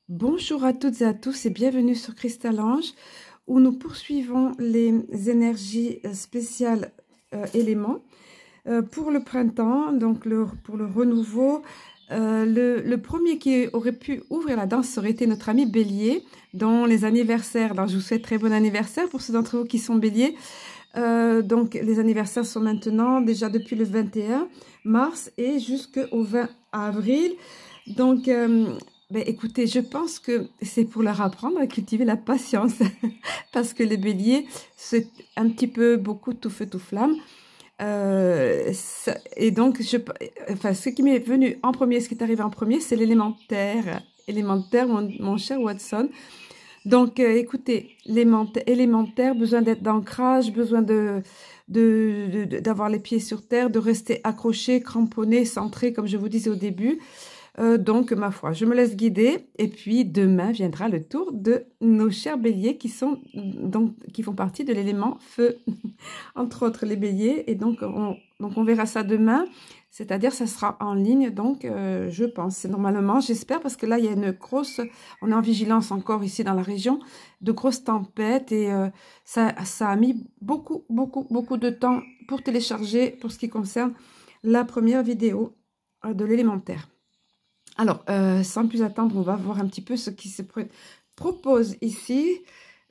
Bonjour à toutes et à tous et bienvenue sur Cristal Ange où nous poursuivons les énergies spéciales éléments pour le printemps, donc pour le renouveau. Le premier qui aurait pu ouvrir la danse aurait été notre ami Bélier dans les anniversaires. Alors je vous souhaite très bon anniversaire pour ceux d'entre vous qui sont Bélier. Donc les anniversaires sont maintenant déjà depuis le 21 mars et jusqu'au 20 avril. Donc ben, écoutez, je pense que c'est pour leur apprendre à cultiver la patience parce que les béliers, c'est un petit peu beaucoup tout feu tout flamme. Et donc, enfin, ce qui m'est venu en premier, ce qui est arrivé en premier, c'est l'élémentaire. Élémentaire, mon cher Watson. Donc, écoutez, élémentaire, besoin d'être d'ancrage, besoin d'avoir les pieds sur terre, de rester accroché, cramponné, centré, comme je vous disais au début. Donc, ma foi, je me laisse guider. Et puis, demain viendra le tour de nos chers béliers qui font partie de l'élément feu, entre autres les béliers. Et donc, on verra ça demain. C'est-à-dire, ça sera en ligne, donc, je pense. Normalement, j'espère, parce que là, il y a une grosse... On est en vigilance encore ici dans la région, de grosses tempêtes. Et ça a mis beaucoup de temps pour télécharger, pour ce qui concerne la première vidéo de l'élémentaire. Alors, sans plus attendre, on va voir un petit peu ce qui se propose ici.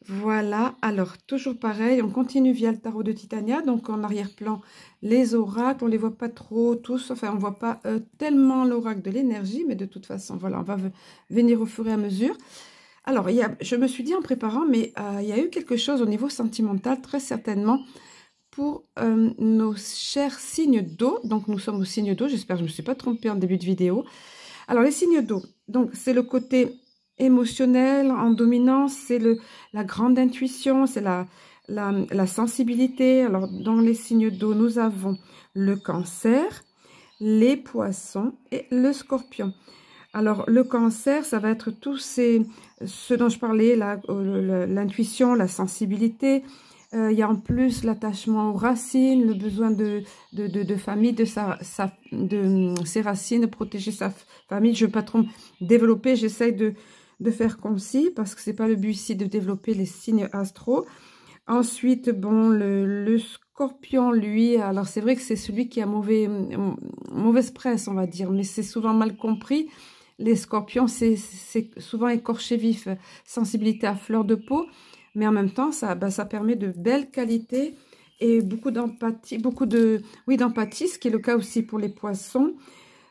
Voilà, alors toujours pareil, on continue via le tarot de Titania. Donc en arrière-plan, les oracles, on ne les voit pas trop tous, enfin on ne voit pas tellement l'oracle de l'énergie, mais de toute façon, voilà, on va venir au fur et à mesure. Alors, je me suis dit en préparant, mais il y a eu quelque chose au niveau sentimental, très certainement, pour nos chers signes d'eau. Donc nous sommes au signe d'eau, j'espère que je ne me suis pas trompée en début de vidéo. Alors, les signes d'eau, donc c'est le côté émotionnel en dominance, c'est la grande intuition, c'est la sensibilité. Alors, dans les signes d'eau, nous avons le cancer, les poissons et le scorpion. Alors, le cancer, ça va être ce dont je parlais, l'intuition, la sensibilité. Il y a en plus l'attachement aux racines, le besoin de famille, de ses racines, de protéger sa famille. Je ne veux pas trop développer, j'essaye de faire concis parce que ce n'est pas le but ici de développer les signes astro. Ensuite, bon, le scorpion, lui, alors c'est vrai que c'est celui qui a mauvaise presse, on va dire, mais c'est souvent mal compris. Les scorpions, c'est souvent écorché vif, sensibilité à fleur de peau. Mais en même temps, ça permet de belles qualités et beaucoup d'empathie, d'empathie, ce qui est le cas aussi pour les poissons.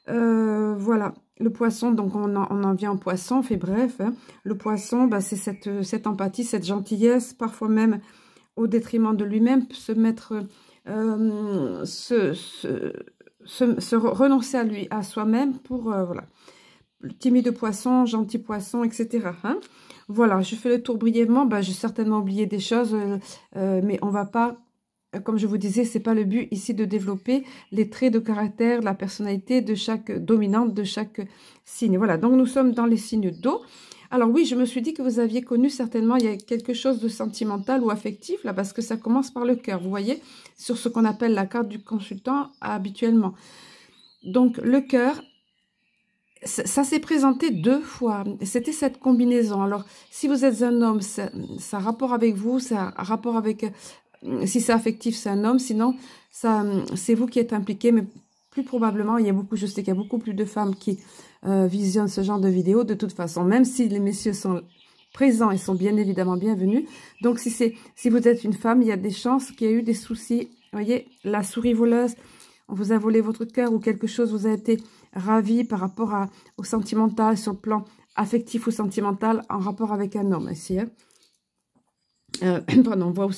Voilà, le poisson, donc on en vient au poisson, fait bref. Hein. Le poisson, c'est cette empathie, cette gentillesse, parfois même au détriment de lui-même, renoncer à soi-même pour, voilà. Timide poisson, gentil poisson, etc. Hein. Voilà, je fais le tour brièvement. J'ai certainement oublié des choses, mais on va pas, comme je vous disais, c'est pas le but ici de développer les traits de caractère, la personnalité de chaque dominante, de chaque signe. Voilà, donc nous sommes dans les signes d'eau. Alors oui, je me suis dit que vous aviez connu certainement, il y a quelque chose de sentimental ou affectif, là, parce que ça commence par le cœur, vous voyez, sur ce qu'on appelle la carte du consultant habituellement. Donc le cœur... Ça s'est présenté 2 fois. C'était cette combinaison. Alors, si vous êtes un homme, ça a rapport avec vous, ça a rapport avec... si c'est affectif, c'est un homme. Sinon, c'est vous qui êtes impliqué. Mais plus probablement, je sais qu'il y a beaucoup plus de femmes qui visionnent ce genre de vidéos. De toute façon, même si les messieurs sont présents et sont bien évidemment bienvenus. Donc, si vous êtes une femme, il y a des chances qu'il y ait eu des soucis. Vous voyez, la souris voleuse, on vous a volé votre cœur ou quelque chose vous a été ravi par rapport au sentimental, sur le plan affectif ou sentimental, en rapport avec un homme ici. Hein. Pardon, on voit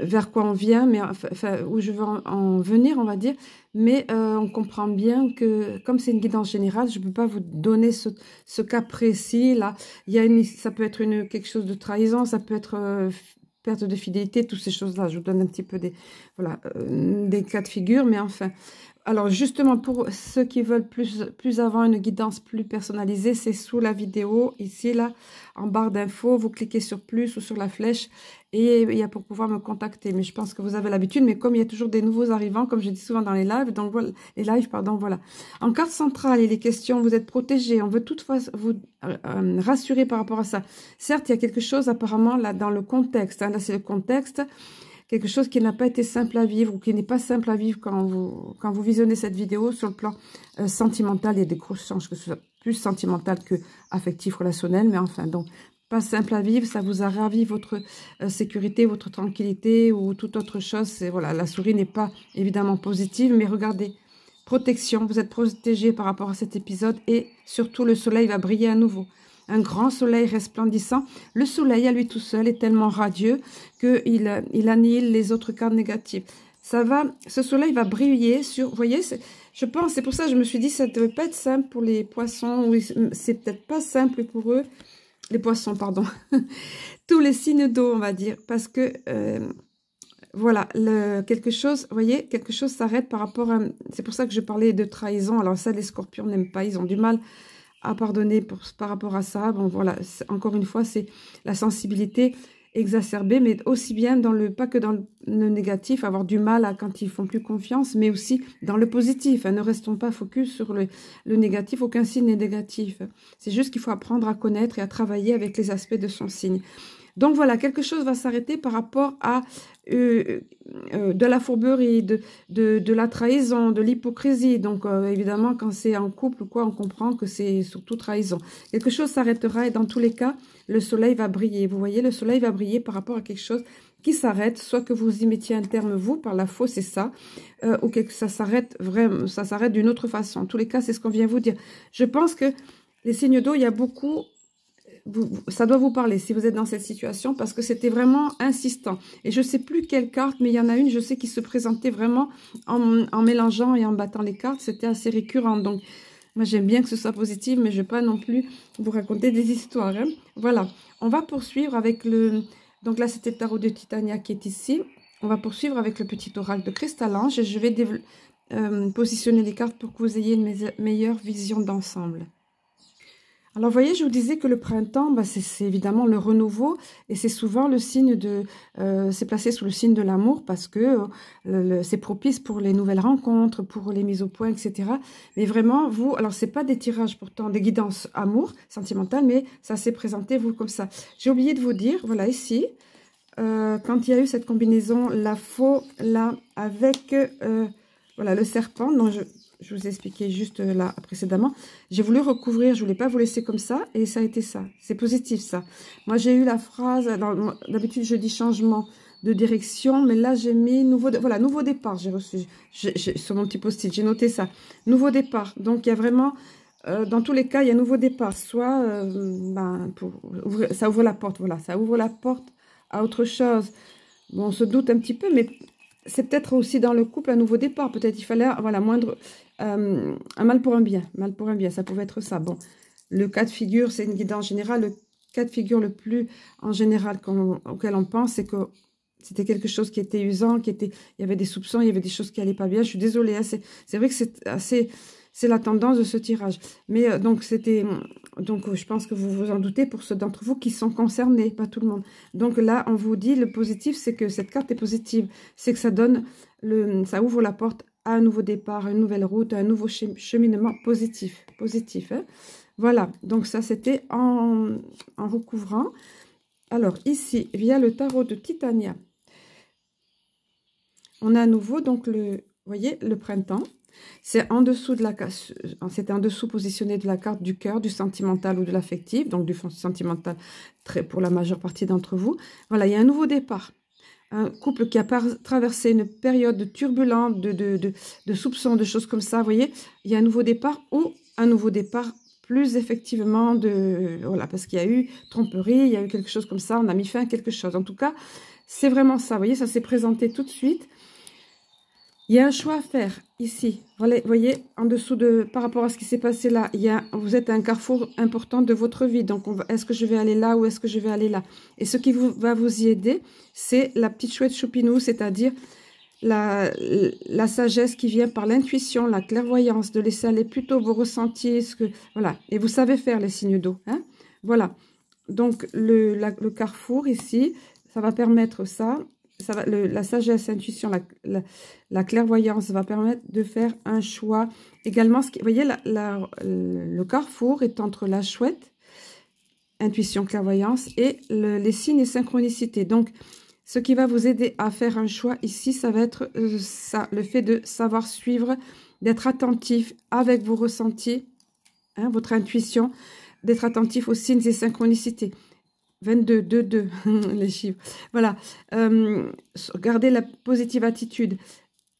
vers quoi on vient, mais enfin, où je veux en venir, on va dire. Mais on comprend bien que, comme c'est une guidance générale, je ne peux pas vous donner ce cas précis. Là, ça peut être quelque chose de trahison, ça peut être... perte de fidélité, toutes ces choses-là. Je vous donne un petit peu des cas de figure, mais enfin, Alors justement, pour ceux qui veulent plus avant une guidance plus personnalisée, c'est sous la vidéo, ici, là, en barre d'infos, vous cliquez sur plus ou sur la flèche et il y a pour pouvoir me contacter. Mais je pense que vous avez l'habitude, mais comme il y a toujours des nouveaux arrivants, comme je dis souvent dans les lives, donc voilà, voilà. En carte centrale, il est question, vous êtes protégé, on veut toutefois vous rassurer par rapport à ça. Certes, il y a quelque chose apparemment là dans le contexte, hein, là c'est le contexte, quelque chose qui n'a pas été simple à vivre ou qui n'est pas simple à vivre quand vous visionnez cette vidéo sur le plan sentimental. Il y a des grosses chances que ce soit plus sentimental que affectif, relationnel, mais enfin, donc, pas simple à vivre, ça vous a ravi votre sécurité, votre tranquillité ou toute autre chose. Voilà, la souris n'est pas évidemment positive, mais regardez, protection, vous êtes protégé par rapport à cet épisode et surtout le soleil va briller à nouveau. Un grand soleil resplendissant. Le soleil à lui tout seul est tellement radieux qu'il annihile les autres cartes négatives. Ce soleil va briller sur, vous voyez, je pense, c'est pour ça que je me suis dit, ça ne devait pas être simple pour les poissons, ou c'est peut-être pas simple pour eux, les poissons, pardon, tous les signes d'eau, on va dire, parce que, voilà, quelque chose, vous voyez, quelque chose s'arrête par rapport à, c'est pour ça que je parlais de trahison. Alors ça, les scorpions n'aiment pas, ils ont du mal à pardonner par rapport à ça. Bon, voilà, encore une fois, c'est la sensibilité exacerbée, mais aussi bien pas que dans le négatif, avoir du mal quand ils font plus confiance, mais aussi dans le positif. Hein, ne restons pas focus sur le négatif, aucun signe n'est négatif. C'est juste qu'il faut apprendre à connaître et à travailler avec les aspects de son signe. Donc voilà, quelque chose va s'arrêter par rapport à de la fourberie, de la trahison, de l'hypocrisie. Donc évidemment, quand c'est en couple ou quoi, on comprend que c'est surtout trahison. Quelque chose s'arrêtera et dans tous les cas, le soleil va briller. Vous voyez, le soleil va briller par rapport à quelque chose qui s'arrête, soit que vous y mettiez un terme, vous, par la faux, c'est ça, ou que ça s'arrête vraiment, ça s'arrête d'une autre façon. En tous les cas, c'est ce qu'on vient vous dire. Je pense que les signes d'eau, il y a beaucoup... ça doit vous parler si vous êtes dans cette situation parce que c'était vraiment insistant. Et je ne sais plus quelle carte, mais il y en a une, je sais, qui se présentait vraiment en mélangeant et en battant les cartes. C'était assez récurrent. Donc, moi, j'aime bien que ce soit positif, mais je ne vais pas non plus vous raconter des histoires. Hein. Voilà. On va poursuivre avec le... Donc là, c'était le tarot de Titania qui est ici. On va poursuivre avec le petit oracle de Cristal-Ange et je vais positionner les cartes pour que vous ayez une meilleure vision d'ensemble. Alors, vous voyez, je vous disais que le printemps, bah, c'est évidemment le renouveau et c'est souvent le signe de... c'est placé sous le signe de l'amour parce que c'est propice pour les nouvelles rencontres, pour les mises au point, etc. Mais vraiment, vous... Alors, c'est pas des tirages pourtant, des guidances amour, sentimentales, mais ça s'est présenté, vous, comme ça. J'ai oublié de vous dire, voilà, ici, quand il y a eu cette combinaison, la faux, là, avec, voilà, le serpent, dont je vous ai expliqué juste là précédemment. J'ai voulu recouvrir, je voulais pas vous laisser comme ça, et ça a été ça. C'est positif, ça. Moi, j'ai eu la phrase, d'habitude, je dis changement de direction, mais là, j'ai mis nouveau départ, j'ai reçu, sur mon petit post-it, j'ai noté ça. Nouveau départ. Donc, il y a vraiment, dans tous les cas, il y a nouveau départ. Soit, ça ouvre la porte, voilà, ça ouvre la porte à autre chose. Bon, on se doute un petit peu, mais c'est peut-être aussi dans le couple un nouveau départ. Peut-être il fallait, voilà, un mal pour un bien. Mal pour un bien, ça pouvait être ça. Bon, le cas de figure, c'est une guidance générale. Le cas de figure le plus en général auquel on pense, c'est que c'était quelque chose qui était usant, il y avait des soupçons, il y avait des choses qui allaient pas bien. Je suis désolée, hein, c'est vrai que c'est la tendance de ce tirage. Mais donc, je pense que vous vous en doutez pour ceux d'entre vous qui sont concernés, pas tout le monde. Donc là, on vous dit, le positif, c'est que cette carte est positive. C'est que ça ouvre la porte à un nouveau départ, à une nouvelle route, à un nouveau cheminement positif. Positif, hein. Voilà, donc ça, c'était en recouvrant. Alors, ici, via le tarot de Titania, on a à nouveau, donc, vous voyez, le printemps. C'est en dessous de la carte, c'était en dessous positionné de la carte du cœur, du sentimental ou de l'affectif, donc du sentimental pour la majeure partie d'entre vous. Voilà, il y a un nouveau départ. Un couple qui a traversé une période turbulente de soupçons, de choses comme ça, vous voyez, il y a un nouveau départ ou un nouveau départ plus effectivement voilà, parce qu'il y a eu tromperie, il y a eu quelque chose comme ça, on a mis fin à quelque chose. En tout cas, c'est vraiment ça, vous voyez, ça s'est présenté tout de suite. Il y a un choix à faire ici. Vous voyez, en dessous par rapport à ce qui s'est passé là, vous êtes à un carrefour important de votre vie. Donc, est-ce que je vais aller là ou est-ce que je vais aller là? Et ce qui va vous y aider, c'est la petite chouette choupinou, c'est-à-dire la sagesse qui vient par l'intuition, la clairvoyance, de laisser aller plutôt vos ressentis, voilà. Et vous savez faire les signes d'eau, hein. Voilà. Donc, le carrefour ici, ça va permettre ça. La sagesse, l'intuition, la clairvoyance va permettre de faire un choix. Également, vous voyez, le carrefour est entre la chouette, intuition, clairvoyance, et les signes et synchronicité. Donc, ce qui va vous aider à faire un choix ici, ça va être ça, le fait de savoir suivre, d'être attentif avec vos ressentis, hein, votre intuition, d'être attentif aux signes et synchronicités. 22, 2, 2, les chiffres. Voilà. Gardez la positive attitude.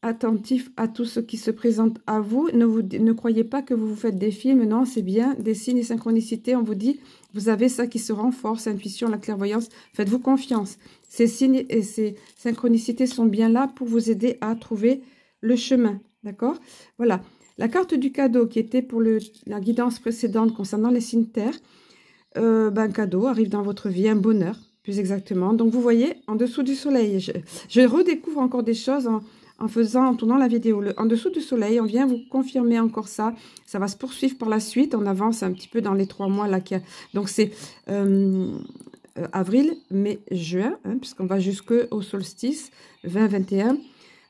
Attentif à tout ce qui se présente à vous. Ne croyez pas que vous vous faites des films. Non, c'est bien des signes et synchronicités. On vous dit, vous avez ça qui se renforce, l'intuition, la clairvoyance. Faites-vous confiance. Ces signes et ces synchronicités sont bien là pour vous aider à trouver le chemin. D'accord? Voilà. La carte du cadeau qui était pour la guidance précédente concernant les signes terre. Un cadeau arrive dans votre vie, un bonheur, plus exactement. Donc, vous voyez, en dessous du soleil, je redécouvre encore des choses en tournant la vidéo. En dessous du soleil, on vient vous confirmer encore ça. Ça va se poursuivre par la suite. On avance un petit peu dans les 3 mois là. Donc, c'est avril, mai, juin, hein, puisqu'on va jusqu'au solstice 20-21,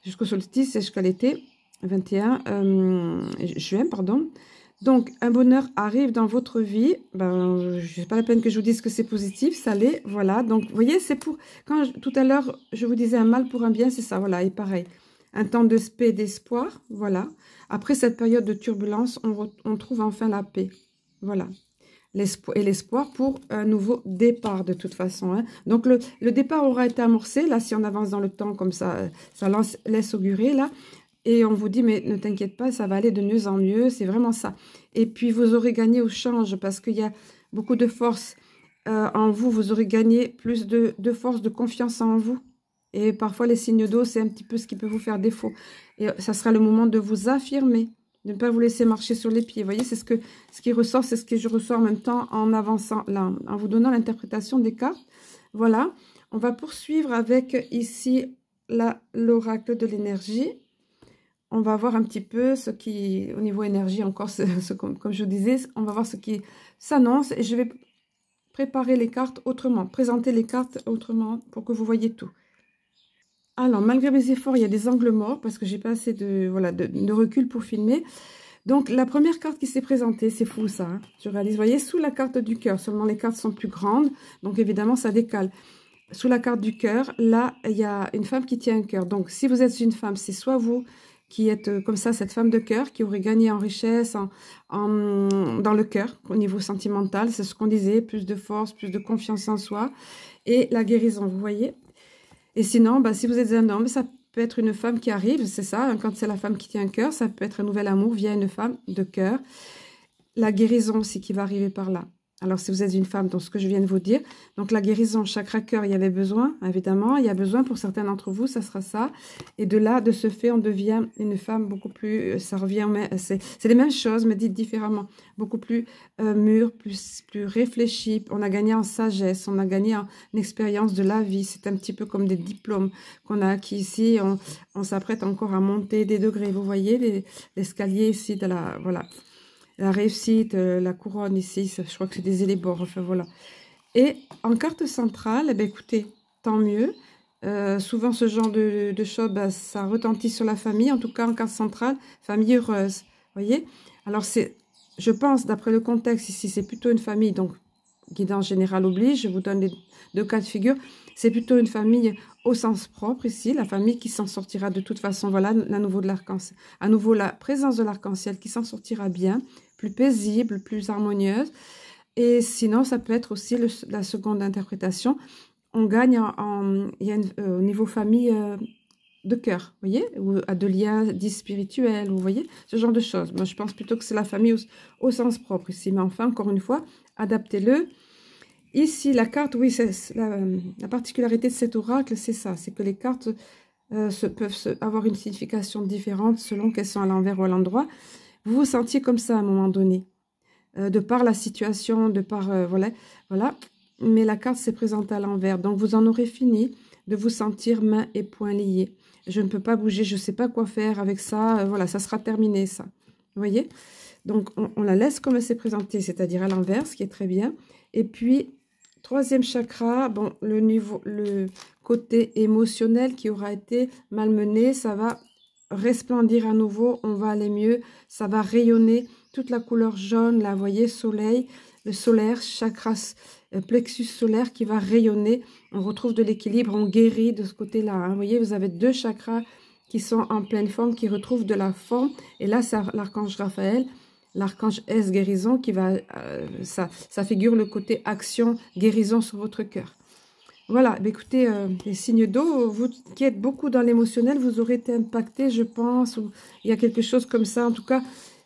jusqu'au solstice et jusqu'à l'été 21 juin, pardon. Donc, un bonheur arrive dans votre vie. Je n'ai pas la peine que je vous dise que c'est positif, ça l'est. Voilà. Donc, vous voyez, c'est pour... Tout à l'heure, je vous disais un mal pour un bien, c'est ça. Voilà. Et pareil, un temps de paix et d'espoir. Voilà. Après cette période de turbulence, on trouve enfin la paix. Voilà. Et l'espoir pour un nouveau départ, de toute façon. Hein. Donc, le départ aura été amorcé. Là, si on avance dans le temps comme ça, ça laisse augurer, là. Et on vous dit, mais ne t'inquiète pas, ça va aller de mieux en mieux, c'est vraiment ça. Et puis, vous aurez gagné au change parce qu'il y a beaucoup de force en vous. Vous aurez gagné plus de force, de confiance en vous. Et parfois, les signes d'eau, c'est un petit peu ce qui peut vous faire défaut. Et ça sera le moment de vous affirmer, de ne pas vous laisser marcher sur les pieds. Vous voyez, c'est ce qui ressort, c'est ce que je ressors en même temps en avançant là, en vous donnant l'interprétation des cartes. Voilà, on va poursuivre avec ici l'oracle de l'énergie. On va voir un petit peu ce qui, au niveau énergie encore, comme je vous disais, on va voir ce qui s'annonce et je vais préparer les cartes autrement, présenter les cartes autrement pour que vous voyez tout. Alors, malgré mes efforts, il y a des angles morts parce que j'ai pas assez de recul pour filmer. Donc, la première carte qui s'est présentée, c'est fou ça, hein, je réalise, vous voyez, sous la carte du cœur, seulement les cartes sont plus grandes, donc évidemment ça décale. Sous la carte du cœur, là, il y a une femme qui tient un cœur. Donc, si vous êtes une femme, c'est soit vous qui êtes comme ça, cette femme de cœur, qui aurait gagné en richesse, dans le cœur, au niveau sentimental, c'est ce qu'on disait, plus de force, plus de confiance en soi, et la guérison, vous voyez. Et sinon, si vous êtes un homme, ça peut être une femme qui arrive, c'est ça, hein, quand c'est la femme qui tient un cœur, ça peut être un nouvel amour via une femme de cœur. La guérison aussi qui va arriver par là. Alors, si vous êtes une femme, dans ce que je viens de vous dire, donc la guérison, chakra cœur, il y avait besoin, évidemment, il y a besoin pour certains d'entre vous, ça sera ça. Et de là, de ce fait, on devient une femme beaucoup plus, ça revient, c'est les mêmes choses, mais dites différemment, beaucoup plus mûre, plus réfléchie. On a gagné en sagesse, on a gagné en expérience de la vie. C'est un petit peu comme des diplômes qu'on a acquis ici. On s'apprête encore à monter des degrés. Vous voyez l'escalier ici de la, voilà. La réussite, la couronne ici, je crois que c'est des élébores, enfin voilà. Et en carte centrale, écoutez, tant mieux. Souvent, ce genre de choses, ça retentit sur la famille. En tout cas, en carte centrale, famille heureuse. Vous voyez? Alors, je pense, d'après le contexte ici, c'est plutôt une famille, donc guidance générale oblige, je vous donne les 2 cas de figure. C'est plutôt une famille au sens propre ici, la famille qui s'en sortira de toute façon. Voilà, à nouveau de l'arc-en-ciel. À nouveau, la présence de l'arc-en-ciel qui s'en sortira bien, plus paisible, plus harmonieuse. Et sinon, ça peut être aussi la seconde interprétation. On gagne au niveau famille de cœur, vous voyez, ou à de liens dits spirituels, vous voyez, ce genre de choses. Moi, je pense plutôt que c'est la famille au sens propre ici. Mais enfin, encore une fois, adaptez-le. Ici, la carte, oui, la particularité de cet oracle, c'est ça, c'est que les cartes peuvent avoir une signification différente selon qu'elles sont à l'envers ou à l'endroit. Vous vous sentiez comme ça à un moment donné, de par la situation, de par, voilà. Mais la carte s'est présentée à l'envers, donc vous en aurez fini de vous sentir mains et poings liés. Je ne peux pas bouger, je ne sais pas quoi faire avec ça. Voilà, ça sera terminé, ça. Vous voyez? Donc, on la laisse comme elle s'est présentée, c'est-à-dire à l'envers, ce qui est très bien. Et puis, troisième chakra, bon, le côté émotionnel qui aura été malmené, ça va resplendir à nouveau, on va aller mieux, ça va rayonner toute la couleur jaune, là, vous voyez, soleil, le solaire, chakra, plexus solaire qui va rayonner, on retrouve de l'équilibre, on guérit de ce côté-là, hein. Vous voyez, vous avez deux chakras qui sont en pleine forme, qui retrouvent de la forme, et là, c'est l'archange Raphaël, l'archange S guérison qui va, ça figure le côté action, guérison sur votre cœur. Voilà, écoutez, les signes d'eau, vous qui êtes beaucoup dans l'émotionnel, vous aurez été impacté, je pense, ou il y a quelque chose comme ça. En tout cas,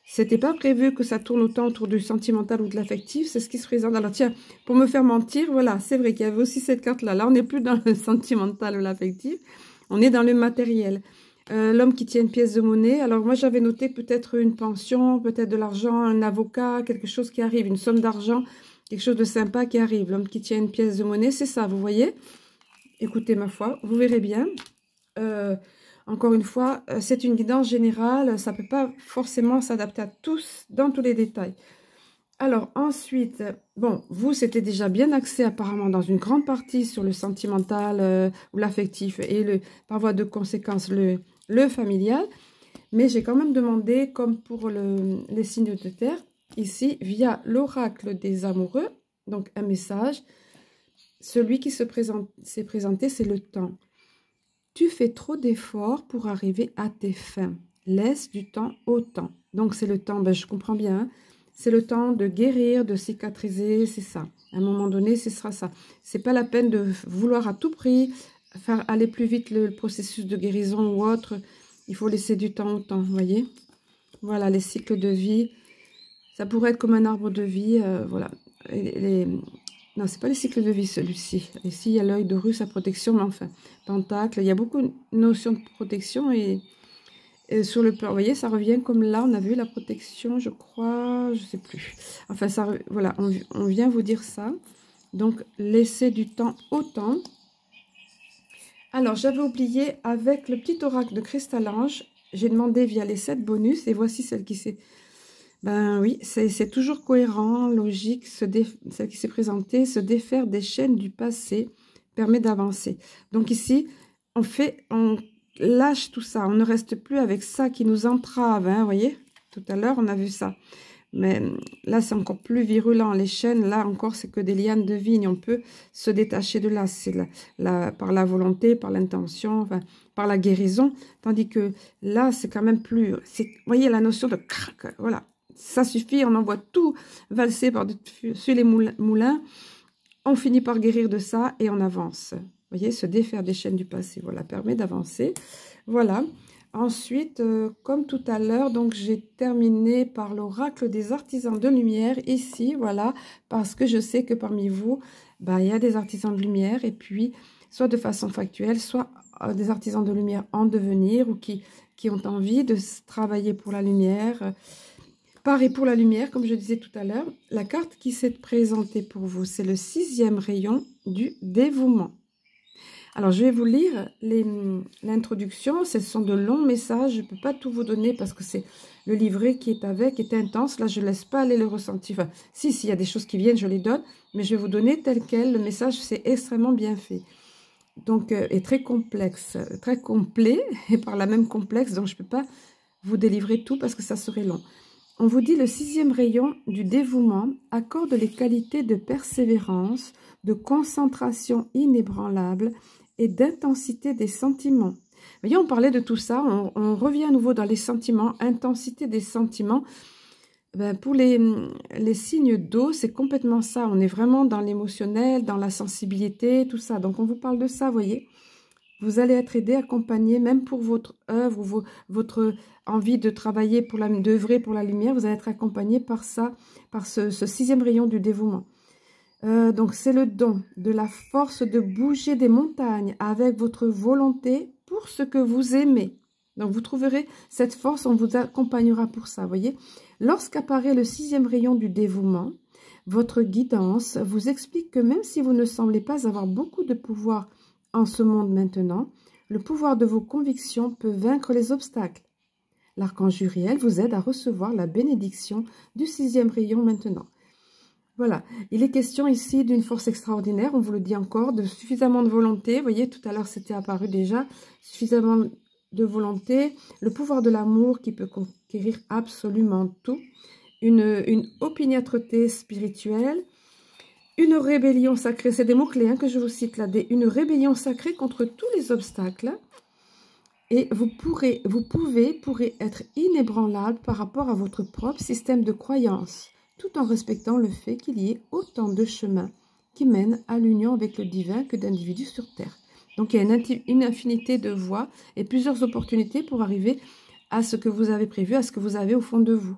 c'était pas prévu que ça tourne autant autour du sentimental ou de l'affectif, c'est ce qui se présente. Alors tiens, pour me faire mentir, voilà, c'est vrai qu'il y avait aussi cette carte-là. Là, on n'est plus dans le sentimental ou l'affectif, on est dans le matériel. L'homme qui tient une pièce de monnaie. Alors moi, j'avais noté peut-être une pension, peut-être de l'argent, un avocat, quelque chose qui arrive, une somme d'argent, quelque chose de sympa qui arrive. L'homme qui tient une pièce de monnaie, c'est ça, vous voyez? Écoutez, ma foi, vous verrez bien. Encore une fois, c'est une guidance générale. Ça ne peut pas forcément s'adapter à tous dans tous les détails. Alors ensuite, bon, vous, c'était déjà bien axé apparemment dans une grande partie sur le sentimental ou l'affectif et par voie de conséquence le familial. Mais j'ai quand même demandé, comme pour les signes de terre, ici, via l'oracle des amoureux, donc un message, celui qui s'est présenté, c'est le temps. Tu fais trop d'efforts pour arriver à tes fins. Laisse du temps au temps. Donc c'est le temps, ben, je comprends bien, hein. C'est le temps de guérir, de cicatriser, c'est ça. À un moment donné, ce sera ça. C'est pas la peine de vouloir à tout prix faire aller plus vite le processus de guérison ou autre. Il faut laisser du temps au temps, vous voyez. Voilà, les cycles de vie. Ça pourrait être comme un arbre de vie, voilà. Non, c'est pas les cycles de vie, celui-ci. Ici, il y a l'œil de rue, sa protection, mais enfin, pentacle. Il y a beaucoup de notions de protection et sur le plan, vous voyez, ça revient comme là, on a vu la protection, je crois, je sais plus. Enfin, ça, voilà, on vient vous dire ça. Donc, laissez du temps au temps. Alors, j'avais oublié, avec le petit oracle de Cristal-Ange, j'ai demandé via les 7 bonus, et voici celle qui s'est... Ben oui, c'est toujours cohérent, logique, celle qui s'est présentée, se défaire des chaînes du passé permet d'avancer. Donc ici, on lâche tout ça, on ne reste plus avec ça qui nous entrave, hein, vous voyez. Tout à l'heure, on a vu ça. Mais là, c'est encore plus virulent. Les chaînes, là encore, c'est que des lianes de vigne. On peut se détacher de là. C'est par la volonté, par l'intention, enfin, par la guérison. Tandis que là, c'est quand même plus... Vous voyez, la notion de crac, voilà. Ça suffit, on envoie tout valser par-dessus les moulins. On finit par guérir de ça et on avance. Vous voyez, se défaire des chaînes du passé, voilà, permet d'avancer. Voilà. Ensuite, comme tout à l'heure, donc j'ai terminé par l'oracle des artisans de lumière ici, voilà, parce que je sais que parmi vous, bah, il y a des artisans de lumière et puis soit de façon factuelle, soit des artisans de lumière en devenir ou qui ont envie de travailler pour la lumière. Par et pour la lumière, comme je disais tout à l'heure, la carte qui s'est présentée pour vous, c'est le 6e rayon du dévouement. Alors, je vais vous lire l'introduction. Ce sont de longs messages. Je ne peux pas tout vous donner parce que c'est le livret qui est avec, est intense. Là, je ne laisse pas aller le ressenti. Enfin, si, s'il y a des choses qui viennent, je les donne. Mais je vais vous donner tel quel. Le message, c'est extrêmement bien fait. Donc, est très complexe, très complet et par là même complexe. Donc, je ne peux pas vous délivrer tout parce que ça serait long. On vous dit le 6e rayon du dévouement accorde les qualités de persévérance, de concentration inébranlable et d'intensité des sentiments. Vous voyez, on parlait de tout ça, on revient à nouveau dans les sentiments, intensité des sentiments. Ben, pour les signes d'eau, c'est complètement ça. On est vraiment dans l'émotionnel, dans la sensibilité, tout ça. Donc, on vous parle de ça, vous voyez. Vous allez être aidé, accompagné, même pour votre œuvre ou votre envie de travailler, d'œuvrer pour la lumière, vous allez être accompagné par ça, par ce 6e rayon du dévouement. Donc, c'est le don de la force de bouger des montagnes avec votre volonté pour ce que vous aimez. Donc, vous trouverez cette force, on vous accompagnera pour ça, voyez. Lorsqu'apparaît le 6e rayon du dévouement, votre guidance vous explique que même si vous ne semblez pas avoir beaucoup de pouvoir en ce monde maintenant, le pouvoir de vos convictions peut vaincre les obstacles. L'archange Uriel vous aide à recevoir la bénédiction du 6e rayon maintenant. Voilà, il est question ici d'une force extraordinaire, on vous le dit encore, de suffisamment de volonté. Vous voyez, tout à l'heure, c'était apparu déjà, suffisamment de volonté, le pouvoir de l'amour qui peut conquérir absolument tout, une opiniâtreté spirituelle, une rébellion sacrée, c'est des mots-clés que je vous cite là, une rébellion sacrée contre tous les obstacles. Et vous pourrez être inébranlable par rapport à votre propre système de croyance, tout en respectant le fait qu'il y ait autant de chemins qui mènent à l'union avec le divin que d'individus sur Terre. Donc, il y a une infinité de voies et plusieurs opportunités pour arriver à ce que vous avez prévu, à ce que vous avez au fond de vous.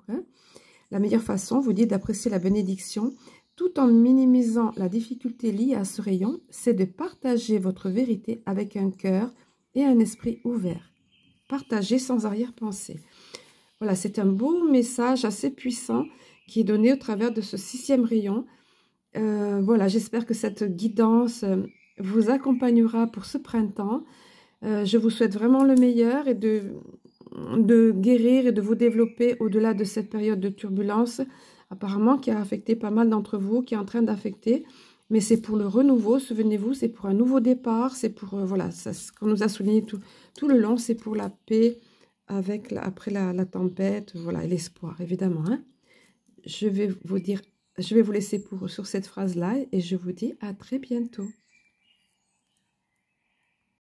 La meilleure façon, vous dit, d'apprécier la bénédiction, tout en minimisant la difficulté liée à ce rayon, c'est de partager votre vérité avec un cœur et un esprit ouvert. Partagez sans arrière-pensée. Voilà, c'est un beau message assez puissant qui est donné au travers de ce 6e rayon. Voilà, j'espère que cette guidance vous accompagnera pour ce printemps. Je vous souhaite vraiment le meilleur et de guérir et de vous développer au-delà de cette période de turbulence, apparemment qui a affecté pas mal d'entre vous, qui est en train d'affecter. Mais c'est pour le renouveau, souvenez-vous, c'est pour un nouveau départ, c'est pour, voilà, ce qu'on nous a souligné tout le long, c'est pour la paix après la tempête, voilà, et l'espoir, évidemment. Je vais vous laisser sur cette phrase-là et je vous dis à très bientôt.